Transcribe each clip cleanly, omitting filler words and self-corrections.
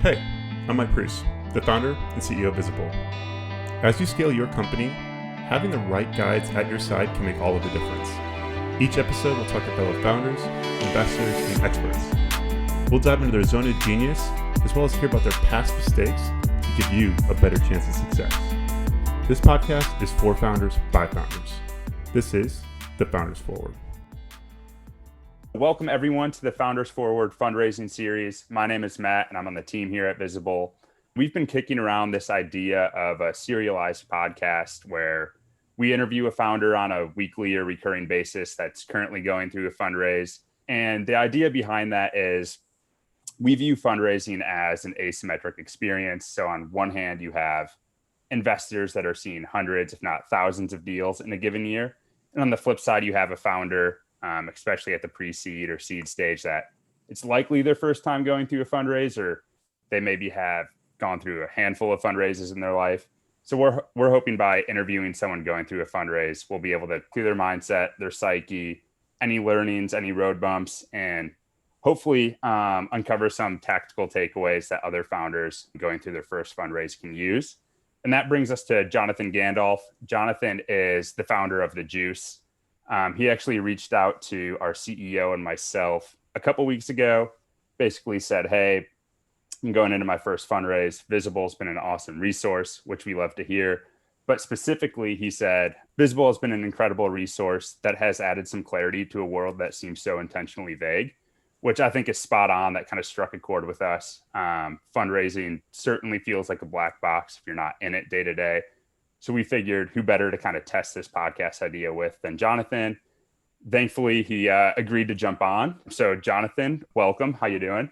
Hey, I'm Mike Priest, the founder and CEO of Visible. As you scale your company, having the right guides at your side can make all of the difference. Each episode will talk to fellow founders, investors, and experts. We'll dive into their zone of genius, as well as hear about their past mistakes to give you a better chance of success. This podcast is for founders by founders. This is the Founders Forward. Welcome everyone to the Founders Forward Fundraising series. My name is Matt and I'm on the team here at Visible. We've been kicking around this idea of a serialized podcast where we interview a founder on a weekly or recurring basis that's currently going through a fundraise. And the idea behind that is we view fundraising as an asymmetric experience. So on one hand, you have investors that are seeing hundreds, if not thousands of deals in a given year. And on the flip side, you have a founder, especially at the pre-seed or seed stage, that it's likely their first time going through a fundraise, or they maybe have gone through a handful of fundraises in their life. So we're hoping by interviewing someone going through a fundraise, we'll be able to clear their mindset, their psyche, any learnings, any road bumps, and hopefully uncover some tactical takeaways that other founders going through their first fundraise can use. And that brings us to Jonathan Gandalf. Jonathan is the founder of The Juice. He actually reached out to our CEO and myself a couple weeks ago, basically said, hey, I'm going into my first fundraise. Visible has been an awesome resource, which we love to hear. But specifically, he said, Visible has been an incredible resource that has added some clarity to a world that seems so intentionally vague, which I think is spot on. That kind of struck a chord with us. Fundraising certainly feels like a black box if you're not in it day to day. So we figured who better to kind of test this podcast idea with than Jonathan. Thankfully, he agreed to jump on. So Jonathan, welcome. How you doing?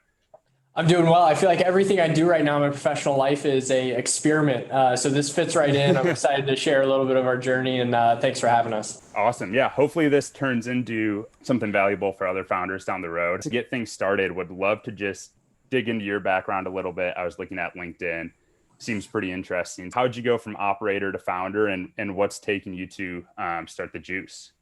I'm doing well. I feel like everything I do right now in my professional life is a experiment. So this fits right in. I'm excited to share a little bit of our journey, and thanks for having us. Awesome. Yeah. Hopefully this turns into something valuable for other founders down the road. To get things started, would love to just dig into your background a little bit. I was looking at LinkedIn. Seems pretty interesting. How'd you go from operator to founder, and what's taking you to start The Juice?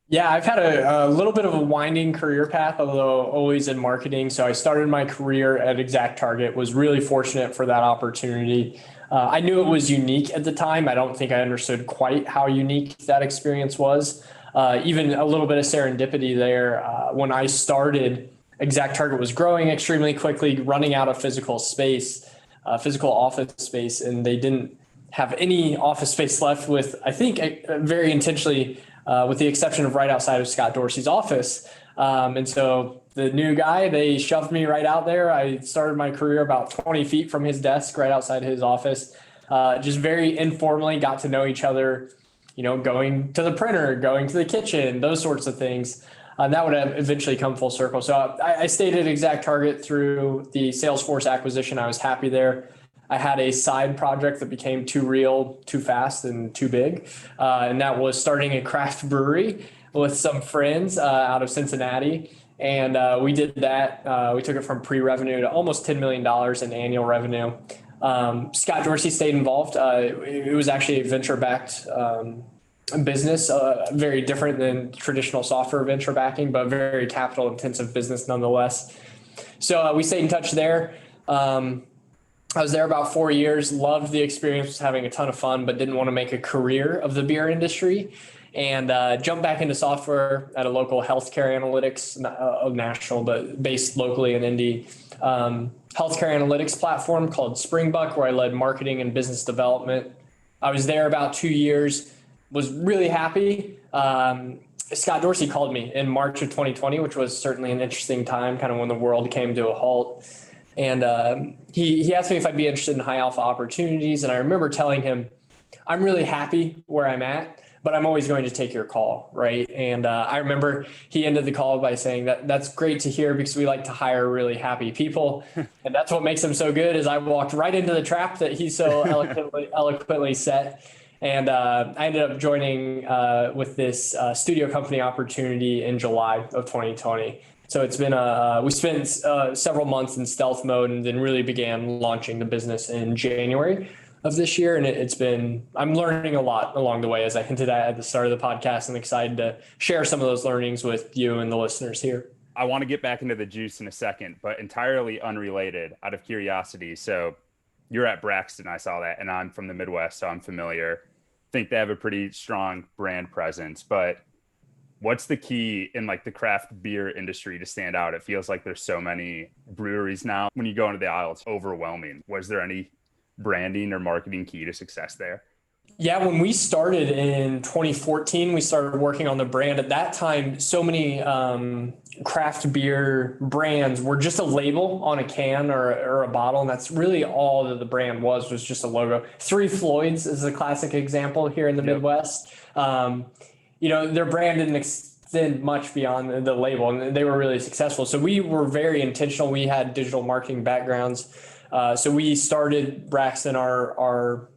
Yeah, I've had a little bit of a winding career path, although always in marketing. So I started my career at ExactTarget, was really fortunate for that opportunity. I knew it was unique at the time. I don't think I understood quite how unique that experience was. Even a little bit of serendipity there. When I started, ExactTarget was growing extremely quickly, running out of physical office space, and they didn't have any office space left with, I think, very intentionally, with the exception of right outside of Scott Dorsey's office. And so the new guy, they shoved me right out there. I started my career about 20 feet from his desk, right outside his office. Just very informally got to know each other, going to the printer, going to the kitchen, those sorts of things. And that would have eventually come full circle. So I stayed at ExactTarget through the Salesforce acquisition. I was happy there. I had a side project that became too real, too fast, and too big. And that was starting a craft brewery with some friends out of Cincinnati. And we did that. We took it from pre-revenue to almost $10 million in annual revenue. Scott Dorsey stayed involved. It was actually a venture-backed business, very different than traditional software venture backing, but very capital intensive business nonetheless. So we stayed in touch there. I was there about 4 years, loved the experience, was having a ton of fun, but didn't want to make a career of the beer industry, and jumped back into software at a local healthcare analytics, national, but based locally in Indy, healthcare analytics platform called Springbuck, where I led marketing and business development. I was there about 2 years. Was really happy. Scott Dorsey called me in March of 2020, which was certainly an interesting time, kind of when the world came to a halt. And he asked me if I'd be interested in high alpha opportunities. And I remember telling him, I'm really happy where I'm at, but I'm always going to take your call, right? And I remember he ended the call by saying that's great to hear because we like to hire really happy people. And that's what makes them so good is I walked right into the trap that he so eloquently set. And I ended up joining with this studio company opportunity in July of 2020. So it's been we spent several months in stealth mode and then really began launching the business in January of this year. And I'm learning a lot along the way, as I hinted at the start of the podcast. I'm excited to share some of those learnings with you and the listeners here. I want to get back into the juice in a second, but entirely unrelated out of curiosity. So you're at Braxton, I saw that, and I'm from the Midwest, so I'm familiar. Think they have a pretty strong brand presence, but what's the key in like the craft beer industry to stand out? It feels like there's so many breweries now. When you go into the aisle, it's overwhelming. Was there any branding or marketing key to success there? Yeah, when we started in 2014, we started working on the brand. At that time, so many craft beer brands were just a label on a can or a bottle, and that's really all that the brand was just a logo. Three Floyds is a classic example here in the Midwest. Their brand didn't extend much beyond the label, and they were really successful. So we were very intentional. We had digital marketing backgrounds. So we started Braxton, our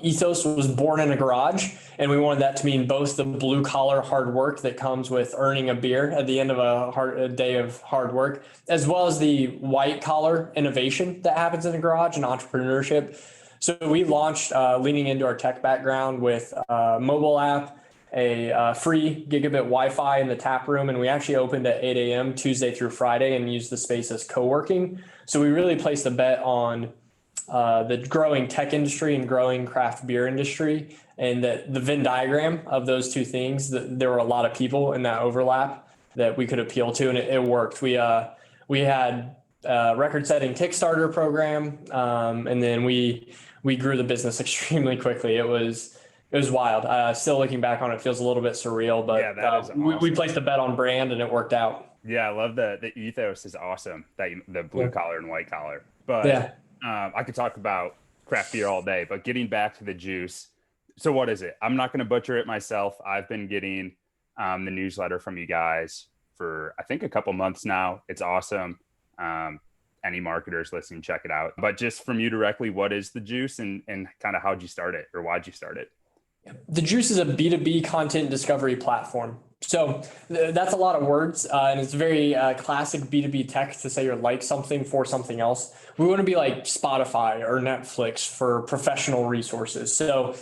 ethos was born in a garage, and we wanted that to mean both the blue collar hard work that comes with earning a beer at the end of a day of hard work, as well as the white collar innovation that happens in a garage and entrepreneurship. So we launched leaning into our tech background with a mobile app, a free gigabit Wi-Fi in the tap room, and we actually opened at 8 a.m. Tuesday through Friday and used the space as co-working. So we really placed a bet on the growing tech industry and growing craft beer industry, and that the Venn diagram of those two things, that there were a lot of people in that overlap that we could appeal to, and it worked. We had a record-setting Kickstarter program, and then we grew the business extremely quickly. It was wild. Still looking back on it, feels a little bit surreal, but yeah, that is awesome. we placed a bet on brand and it worked out. Yeah, I love the ethos is awesome, that the blue collar and white collar. But yeah. I could talk about craft beer all day, but getting back to the juice. So what is it? I'm not going to butcher it myself. I've been getting the newsletter from you guys for, I think, a couple months now. It's awesome. Any marketers listening, check it out. But just from you directly, what is the juice, and kind of how'd you start it, or why'd you start it? The Juice is a B2B content discovery platform. So that's a lot of words, and it's very classic B2B tech to say you're like something for something else. We want to be like Spotify or Netflix for professional resources. So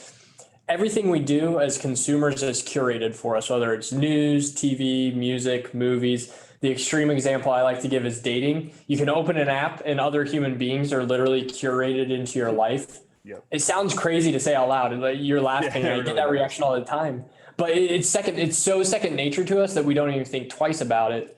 everything we do as consumers is curated for us, whether it's news, TV, music, movies. The extreme example I like to give is dating. You can open an app and other human beings are literally curated into your life. Yep. It sounds crazy to say out loud. You're laughing. Yeah, I get that reaction all the time. But it's so second nature to us that we don't even think twice about it.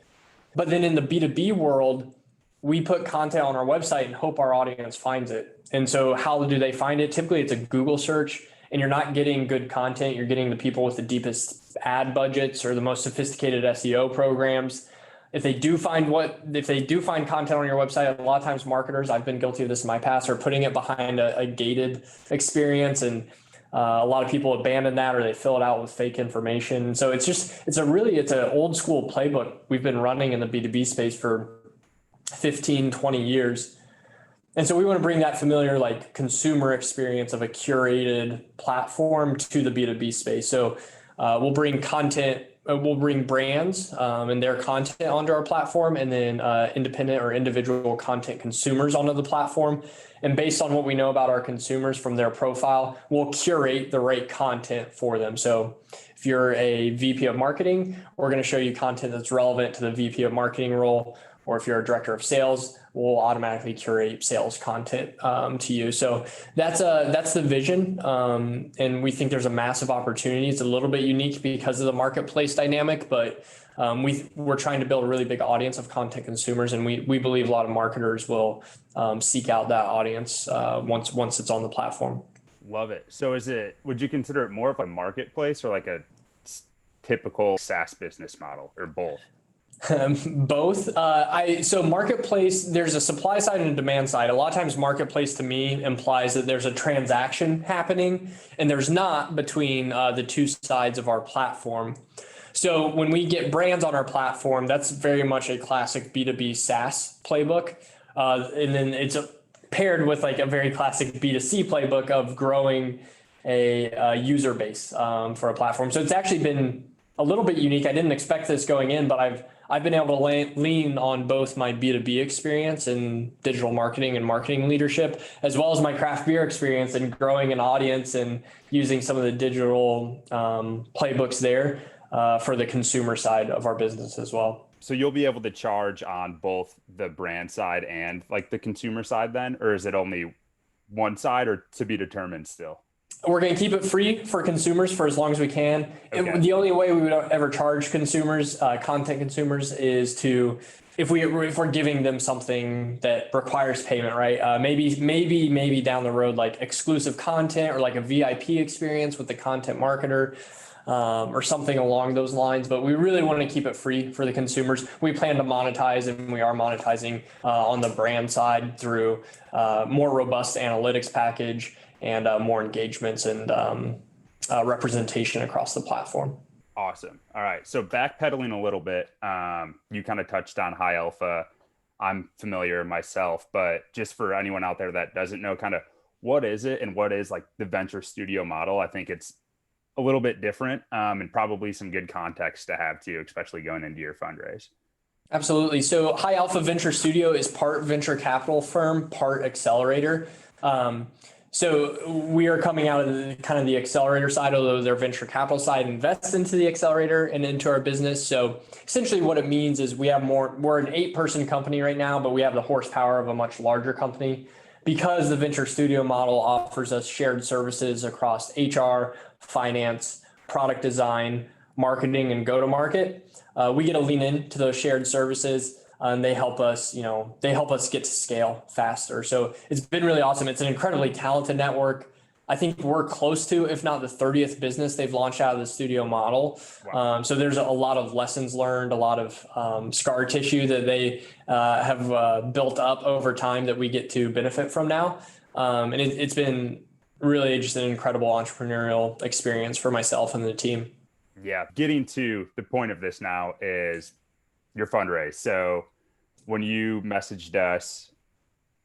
But then in the B2B world, we put content on our website and hope our audience finds it. And so how do they find it? Typically, it's a Google search, and you're not getting good content. You're getting the people with the deepest ad budgets or the most sophisticated SEO programs. If they do find content on your website, a lot of times marketers, I've been guilty of this in my past, are putting it behind a gated experience, and a lot of people abandon that, or they fill it out with fake information. So it's an old school playbook we've been running in the B2B space for 15, 20 years. And so we want to bring that familiar like consumer experience of a curated platform to the B2B space. So we'll bring brands and their content onto our platform, and then independent or individual content consumers onto the platform. And based on what we know about our consumers from their profile, we'll curate the right content for them. So if you're a VP of marketing, we're going to show you content that's relevant to the VP of marketing role. Or if you're a director of sales, we'll automatically curate sales content to you. So that's the vision. And we think there's a massive opportunity. It's a little bit unique because of the marketplace dynamic, but we're trying to build a really big audience of content consumers. And we believe a lot of marketers will seek out that audience once it's on the platform. Love it. So would you consider it more of a marketplace or like a typical SaaS business model, or both? Both. So marketplace, there's a supply side and a demand side. A lot of times marketplace to me implies that there's a transaction happening, and there's not between the two sides of our platform. So when we get brands on our platform, that's very much a classic B2B SaaS playbook. And then it's paired with like a very classic B2C playbook of growing a user base for a platform. So it's actually been a little bit unique. I didn't expect this going in, but I've been able to lean on both my B2B experience in digital marketing and marketing leadership, as well as my craft beer experience in growing an audience and using some of the digital playbooks there for the consumer side of our business as well. So you'll be able to charge on both the brand side and like the consumer side then, or is it only one side or to be determined still? We're going to keep it free for consumers for as long as we can. Okay. The only way we would ever charge consumers, content consumers, is if we're giving them something that requires payment, right? Maybe down the road, like exclusive content or like a VIP experience with the content marketer, or something along those lines. But we really want to keep it free for the consumers. We plan to monetize, and we are monetizing on the brand side through more robust analytics package and more engagements and representation across the platform. Awesome. All right. So backpedaling a little bit, you kind of touched on High Alpha. I'm familiar myself, but just for anyone out there that doesn't know, kind of what is it and what is like the venture studio model? I think it's a little bit different, and probably some good context to have too, especially going into your fundraise. Absolutely. So High Alpha Venture Studio is part venture capital firm, part accelerator. So we are coming out of kind of the accelerator side, although their venture capital side invests into the accelerator and into our business. So essentially what it means is we're an 8-person company right now, but we have the horsepower of a much larger company because the venture studio model offers us shared services across HR, finance, product design, marketing, and go-to-market. We get to lean into those shared services. And they help us get to scale faster. So it's been really awesome. It's an incredibly talented network. I think we're close to, if not the 30th business they've launched out of the studio model. Wow. So there's a lot of lessons learned, a lot of scar tissue that they have built up over time that we get to benefit from now. And it's been really just an incredible entrepreneurial experience for myself and the team. Yeah. Getting to the point of this now is your fundraise. So when you messaged us,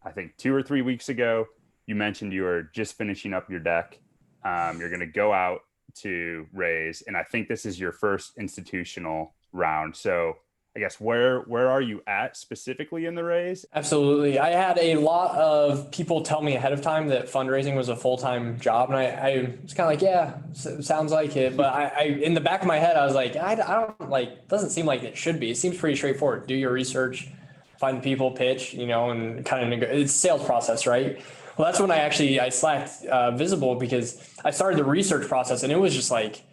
I think 2 or 3 weeks ago, you mentioned you were just finishing up your deck. You're going to go out to raise, and I think this is your first institutional round. So I guess where are you at specifically in the raise? Absolutely. I had a lot of people tell me ahead of time that fundraising was a full-time job. And I was kind of like, yeah, sounds like it. But I in the back of my head, I was like, I don't like, doesn't seem like it should be. It seems pretty straightforward. Do your research, find people, pitch, and kind of it's a sales process, right? Well, that's when I slacked Visible because I started the research process and it was just like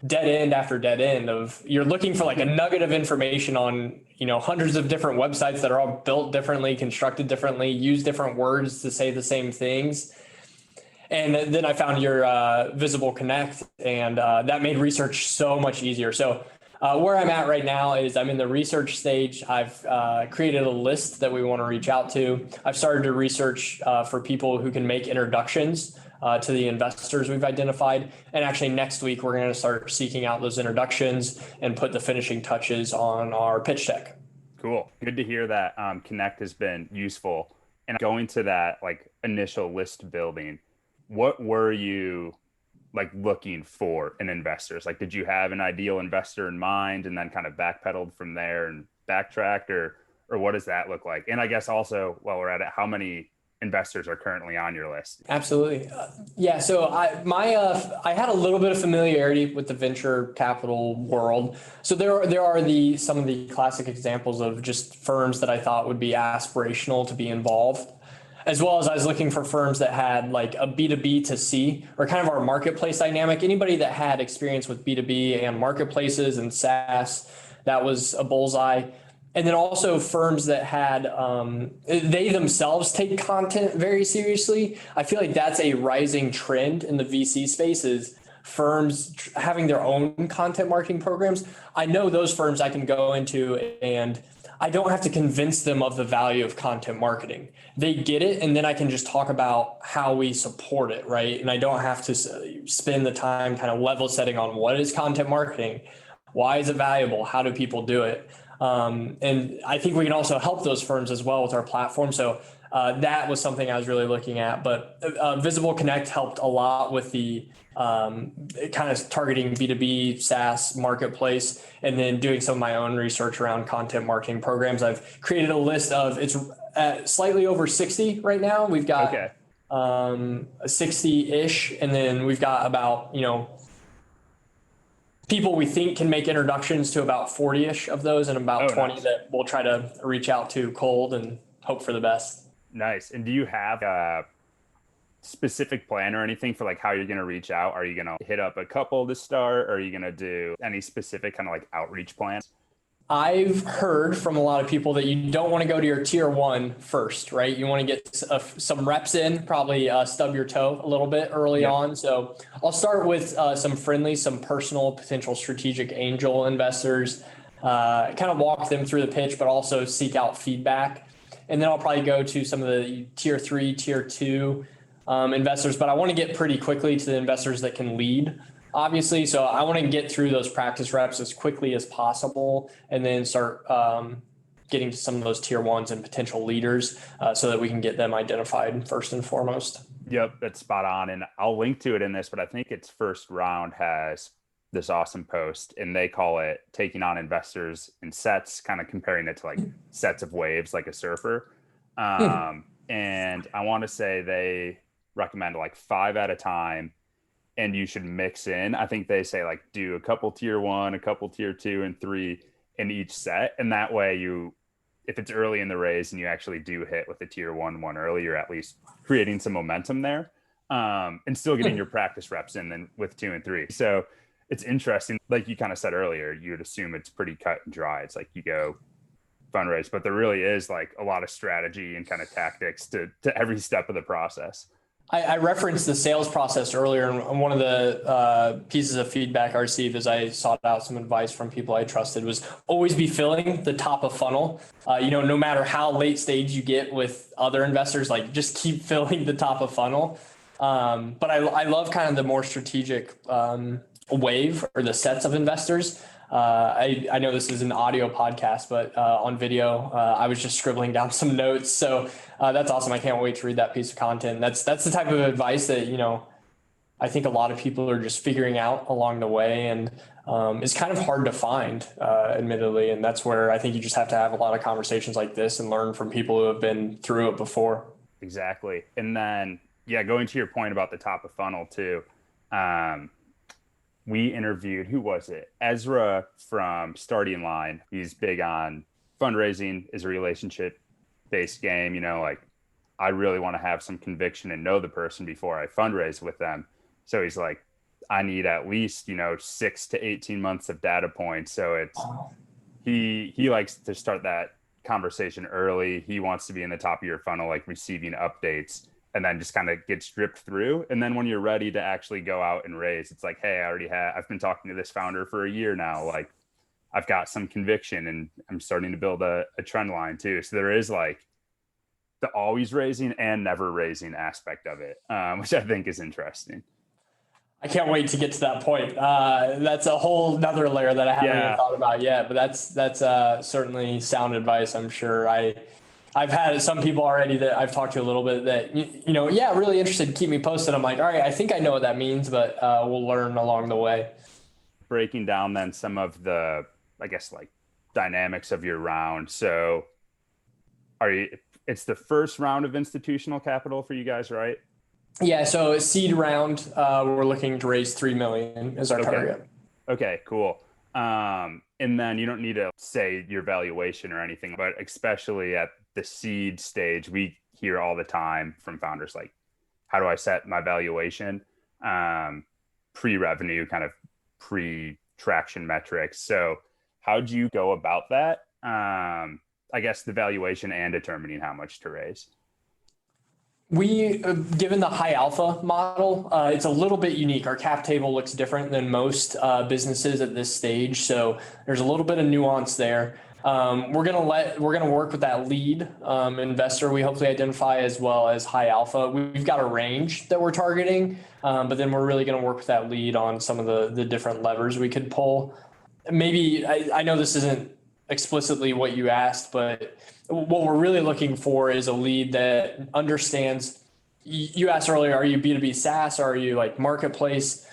dead end after dead end of you're looking for like a nugget of information on, hundreds of different websites that are all built differently, constructed differently, use different words to say the same things. And then I found your Visible Connect, and that made research so much easier. So where I'm at right now is I'm in the research stage. I've created a list that we want to reach out to. I've started to research for people who can make introductions to the investors we've identified. And actually next week, we're going to start seeking out those introductions and put the finishing touches on our pitch deck. Cool. Good to hear that Connect has been useful. And going to that like initial list building, what were you like looking for in investors? Like, did you have an ideal investor in mind and then kind of backpedaled from there and backtracked, or what does that look like? And I guess also while we're at it, how many investors are currently on your list? Absolutely. Yeah. So I had a little bit of familiarity with the venture capital world. So there are some of the classic examples of just firms that I thought would be aspirational to be involved, as well as I was looking for firms that had like a B2B to C or kind of our marketplace dynamic. Anybody that had experience with B2B and marketplaces and SaaS, that was a bullseye. And then also firms that had, they themselves take content very seriously. I feel like that's a rising trend in the VC space is firms having their own content marketing programs. I know those firms I can go into and I don't have to convince them of the value of content marketing. They get it, and then I can just talk about how we support it, right? And I don't have to spend the time kind of level setting on what is content marketing, why is it valuable, how do people do it? And I think we can also help those firms as well with our platform. So that was something I was really looking at. But Visible Connect helped a lot with the kind of targeting B2B SaaS marketplace, and then doing some of my own research around content marketing programs. I've created a list of, it's slightly over 60 right now. We've got 60-ish, and then we've got about, people we think can make introductions to about 40-ish of those, and about 20 nice. that we'll try to reach out to cold and hope for the best. Nice. And do you have a specific plan or anything for like how you're going to reach out? Are you going to hit up a couple to start? Or are you going to do any specific kind of like outreach plans? I've heard from a lot of people that you don't want to go to your tier one first, right? You want to get some reps in, probably stub your toe a little bit early on. So I'll start with some personal potential strategic angel investors, kind of walk them through the pitch, but also seek out feedback. And then I'll probably go to some of the tier 3, tier 2 investors, but I want to get pretty quickly to the investors that can lead, obviously. So I want to get through those practice reps as quickly as possible and then start getting to some of those tier 1s and potential leaders so that we can get them identified first and foremost. Yep, that's spot on. And I'll link to it in this, but I think its first round has this awesome post, and they call it taking on investors in sets, kind of comparing it to like sets of waves, like a surfer. And I want to say they recommend like 5 at a time, and you should mix in. I think they say like do a couple tier 1, a couple tier 2 and 3 in each set. And that way if it's early in the raise and you actually do hit with a tier 1 early, you're at least creating some momentum there, and still getting your practice reps in then with 2 and 3. So it's interesting. Like you kind of said earlier, you would assume it's pretty cut and dry. It's like you go fundraise, but there really is like a lot of strategy and kind of tactics to every step of the process. I referenced the sales process earlier, and one of the pieces of feedback I received as I sought out some advice from people I trusted was always be filling the top of funnel. No matter how late stage you get with other investors, like just keep filling the top of funnel. But I love kind of the more strategic wave or the sets of investors. I know this is an audio podcast, but on video, I was just scribbling down some notes. So that's awesome. I can't wait to read that piece of content. That's the type of advice that, I think a lot of people are just figuring out along the way, and it's kind of hard to find, admittedly. And that's where I think you just have to have a lot of conversations like this and learn from people who have been through it before. Exactly. And then, going to your point about the top of funnel too. We interviewed, who was it? Ezra from Starting Line. He's big on fundraising is a relationship-based game. Like I really want to have some conviction and know the person before I fundraise with them. So he's like, I need at least, 6 to 18 months of data points. So it's, he likes to start that conversation early. He wants to be in the top of your funnel, like receiving updates, and then just kind of get stripped through. And then when you're ready to actually go out and raise, it's like, hey, I've been talking to this founder for a year now. Like I've got some conviction and I'm starting to build a trend line too. So there is like the always raising and never raising aspect of it, which I think is interesting. I can't wait to get to that point. That's a whole nother layer that I haven't even thought about yet, but that's certainly sound advice. I'm sure I've had some people already that I've talked to a little bit that, really interested, keep me posted. I'm like, all right, I think I know what that means, but we'll learn along the way. Breaking down then some of the, I guess, like dynamics of your round. So it's the first round of institutional capital for you guys, right? Yeah. So seed round, we're looking to raise 3 million is our target. Okay, cool. And then you don't need to say your valuation or anything, but especially at the seed stage, we hear all the time from founders, like, how do I set my valuation? Pre-revenue, kind of pre-traction metrics. So how do you go about that? I guess the valuation and determining how much to raise. We, given the high alpha model, it's a little bit unique. Our cap table looks different than most businesses at this stage. So there's a little bit of nuance there. We're going to work with that lead investor we hopefully identify, as well as high alpha. We've got a range that we're targeting, but then we're really going to work with that lead on some of the different levers we could pull. Maybe I know this isn't explicitly what you asked, but what we're really looking for is a lead that understands. You asked earlier, are you B2B SaaS? Or are you like marketplace?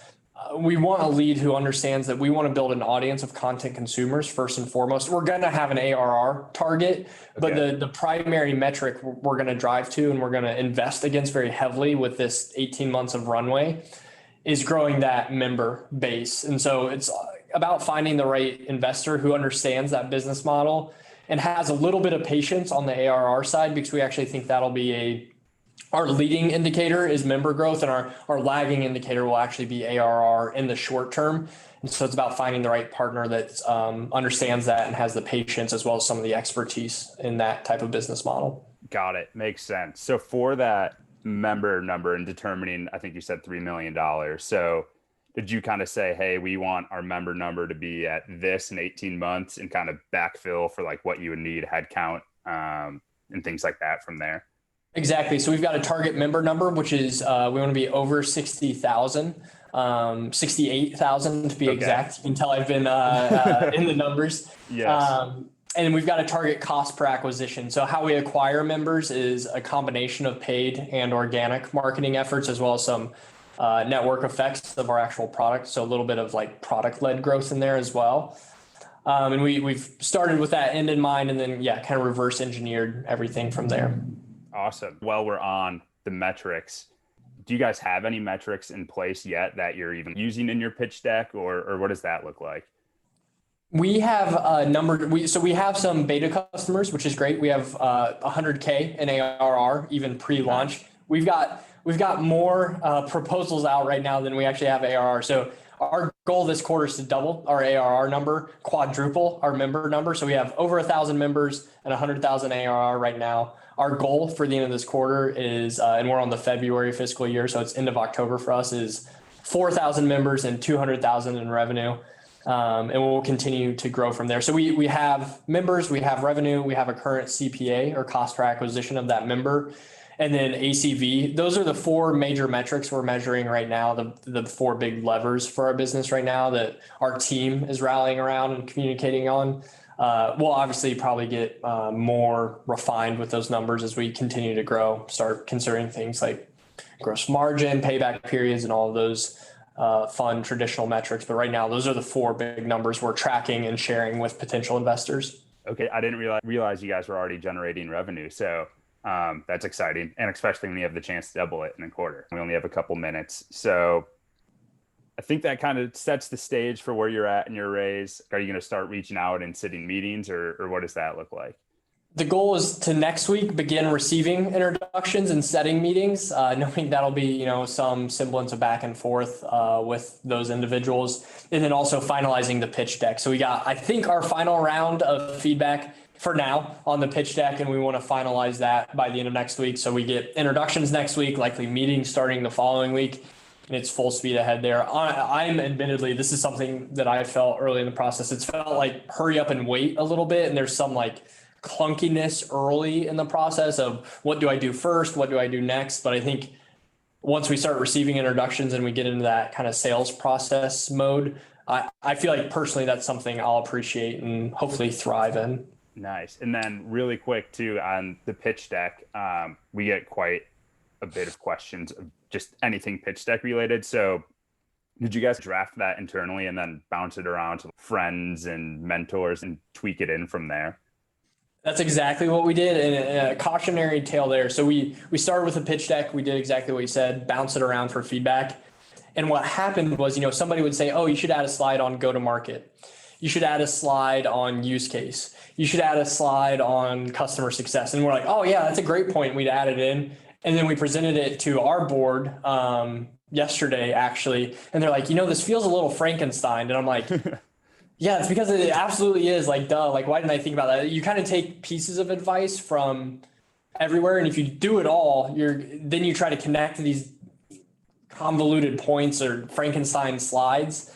We want a lead who understands that we want to build an audience of content consumers first and foremost. We're going to have an ARR target, but the primary metric we're going to drive to and we're going to invest against very heavily with this 18 months of runway is growing that member base. And so it's about finding the right investor who understands that business model and has a little bit of patience on the ARR side, because we actually think that'll be our leading indicator is member growth, and our lagging indicator will actually be ARR in the short term. And so it's about finding the right partner that understands that and has the patience as well as some of the expertise in that type of business model. Got it. Makes sense. So for that member number and determining, I think you said $3 million. So did you kind of say, hey, we want our member number to be at this in 18 months and kind of backfill for like what you would need headcount and things like that from there? Exactly. So we've got a target member number, which is we want to be over 60,000, 68,000 to be exact. You can tell I've been in the numbers. Yes. And we've got a target cost per acquisition. So how we acquire members is a combination of paid and organic marketing efforts, as well as some network effects of our actual product. So a little bit of like product-led growth in there as well. And we've started with that end in mind, and then, kind of reverse engineered everything from there. Awesome. Well, we're on the metrics. Do you guys have any metrics in place yet that you're even using in your pitch deck, or what does that look like? We have a number. We have some beta customers, which is great. We have 100K in ARR, even pre-launch. We've got more proposals out right now than we actually have ARR. So our goal this quarter is to double our ARR number, quadruple our member number. So we have over 1,000 members and 100,000 ARR right now. Our goal for the end of this quarter is, and we're on the February fiscal year, so it's end of October for us, is 4,000 members and 200,000 in revenue. And we'll continue to grow from there. So we have members, we have revenue, we have a current CPA or cost per acquisition of that member, and then ACV. Those are the four major metrics we're measuring right now, the four big levers for our business right now that our team is rallying around and communicating on. We'll obviously probably get more refined with those numbers as we continue to grow, start considering things like gross margin, payback periods, and all of those fun traditional metrics. But right now, those are the four big numbers we're tracking and sharing with potential investors. Okay. I didn't realize you guys were already generating revenue. So that's exciting. And especially when you have the chance to double it in a quarter. We only have a couple minutes. So I think that kind of sets the stage for where you're at in your raise. Are you going to start reaching out and sitting meetings, or what does that look like? The goal is to next week begin receiving introductions and setting meetings, knowing that'll be, some semblance of back and forth with those individuals, and then also finalizing the pitch deck. So we got, I think, our final round of feedback for now on the pitch deck, and we want to finalize that by the end of next week. So we get introductions next week, likely meetings starting the following week, and it's full speed ahead there. I'm admittedly, this is something that I felt early in the process. It's felt like hurry up and wait a little bit, and there's some like clunkiness early in the process of what do I do first? What do I do next? But I think once we start receiving introductions and we get into that kind of sales process mode, I feel like personally that's something I'll appreciate and hopefully thrive in. Nice. And then really quick too, on the pitch deck, we get quite a bit of questions of just anything pitch deck related. So did you guys draft that internally and then bounce it around to friends and mentors and tweak it in from there? That's exactly what we did, and a cautionary tale there. So we started with a pitch deck. We did exactly what you said, bounce it around for feedback. And what happened was, somebody would say, oh, you should add a slide on go-to-market. You should add a slide on use case. You should add a slide on customer success. And we're like, oh yeah, that's a great point. We'd add it in. And then we presented it to our board yesterday, actually. And they're like, this feels a little Frankenstein. And I'm like, yeah, it's because it absolutely is. Like, duh, like, why didn't I think about that? You kind of take pieces of advice from everywhere. And if you do it all, then you try to connect these convoluted points or Frankenstein slides.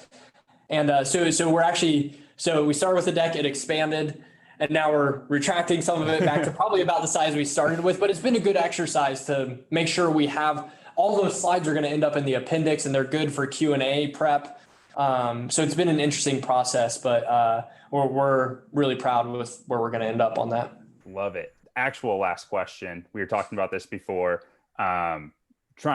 And so we started with the deck, it expanded, and now we're retracting some of it back to probably about the size we started with. But it's been a good exercise to make sure we have all those slides are going to end up in the appendix, and they're good for Q&A prep. So it's been an interesting process, but we're really proud with where we're going to end up on that. Love it. Actual last question. We were talking about this before, trying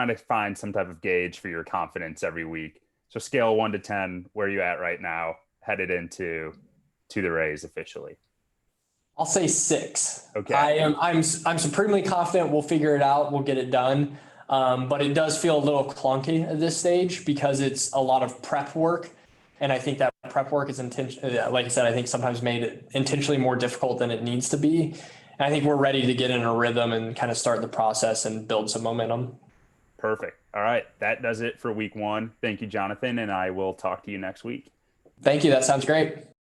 to find some type of gauge for your confidence every week. So scale 1 to 10, where are you at right now, headed into the raise officially? I'll say 6. Okay. I'm supremely confident we'll figure it out. We'll get it done. But it does feel a little clunky at this stage because it's a lot of prep work And I think that prep work is like I said, I think sometimes made it intentionally more difficult than it needs to be. And I think we're ready to get in a rhythm and kind of start the process and build some momentum. Perfect. All right. That does it for week 1. Thank you, Jonathan. And I will talk to you next week. Thank you. That sounds great.